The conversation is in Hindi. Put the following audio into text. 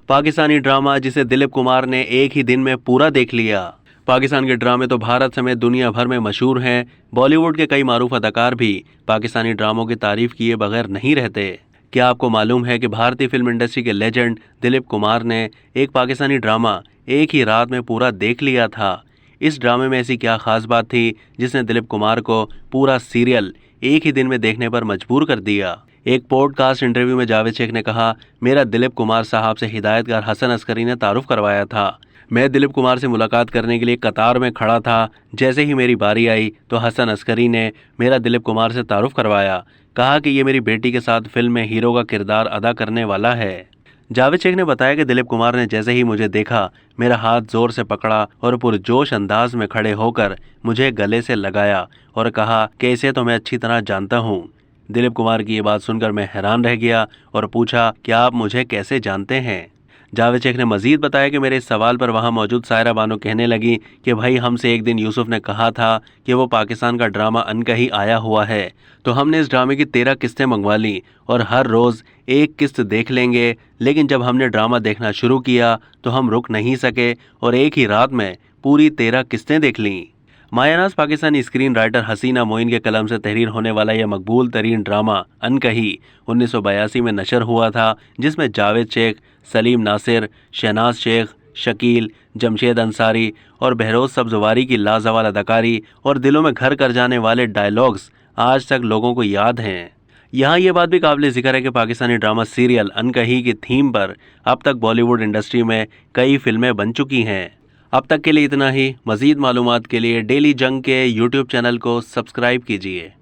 पाकिस्तानी ड्रामा जिसे दिलीप कुमार ने एक ही दिन में पूरा देख लिया। पाकिस्तान के ड्रामे तो भारत समेत दुनिया भर में मशहूर हैं। बॉलीवुड के कई मारूफ अदाकार भी पाकिस्तानी ड्रामों की तारीफ किए बगैर नहीं रहते। क्या आपको मालूम है कि भारतीय फिल्म इंडस्ट्री के लेजेंड दिलीप कुमार ने एक पाकिस्तानी ड्रामा एक ही रात में पूरा देख लिया था। इस ड्रामे में ऐसी क्या खास बात थी जिसने दिलीप कुमार को पूरा सीरियल एक ही दिन में देखने पर मजबूर कर दिया। एक पॉडकास्ट इंटरव्यू में जावेद शेख ने कहा, मेरा दिलीप कुमार साहब से हिदायतकार हसन अस्करी ने तारुफ करवाया था। मैं दिलीप कुमार से मुलाकात करने के लिए कतार में खड़ा था। जैसे ही मेरी बारी आई तो हसन अस्करी ने मेरा दिलीप कुमार से तारुफ करवाया। कहा कि ये मेरी बेटी के साथ फिल्म में हीरो का किरदार अदा करने वाला है। जावेद शेख ने बताया कि दिलीप कुमार ने जैसे ही मुझे देखा, मेरा हाथ जोर से पकड़ा और पुरजोश अंदाज में खड़े होकर मुझे गले से लगाया और कहा कि इसे तो मैं अच्छी तरह जानता हूँ। दिलीप कुमार की ये बात सुनकर मैं हैरान रह गया और पूछा, क्या आप मुझे कैसे जानते हैं? जावेद शेख ने मजीद बताया कि मेरे इस सवाल पर वहां मौजूद सायरा बानो कहने लगी कि भाई, हमसे एक दिन यूसुफ ने कहा था कि वो पाकिस्तान का ड्रामा अनकही आया हुआ है, तो हमने इस ड्रामे की 13 किस्तें मंगवा ली और हर रोज़ एक किस्त देख लेंगे। लेकिन जब हमने ड्रामा देखना शुरू किया तो हम रुक नहीं सके और एक ही रात में पूरी 13 किस्तें देख लीं। मायानाज पाकिस्तानी स्क्रीन राइटर हसीना मोइन के कलम से तहरीर होने वाला यह मकबूल तरीन ड्रामा अनकही 1982 में नशर हुआ था, जिसमें जावेद शेख, सलीम नासिर, शहनाज शेख, शकील, जमशेद अंसारी और बहरोज सब्जवारी की लाजवाल अदाकारी और दिलों में घर कर जाने वाले डायलॉग्स आज तक लोगों को याद हैं। यहाँ ये बात भी काबिल जिक्र है कि पाकिस्तानी ड्रामा सीरियल अनकही की थीम पर अब तक बॉलीवुड इंडस्ट्री में कई फिल्में बन चुकी हैं। अब तक के लिए इतना ही। मज़ीद मालूमात के लिए डेली जंग के यूट्यूब चैनल को सब्सक्राइब कीजिए।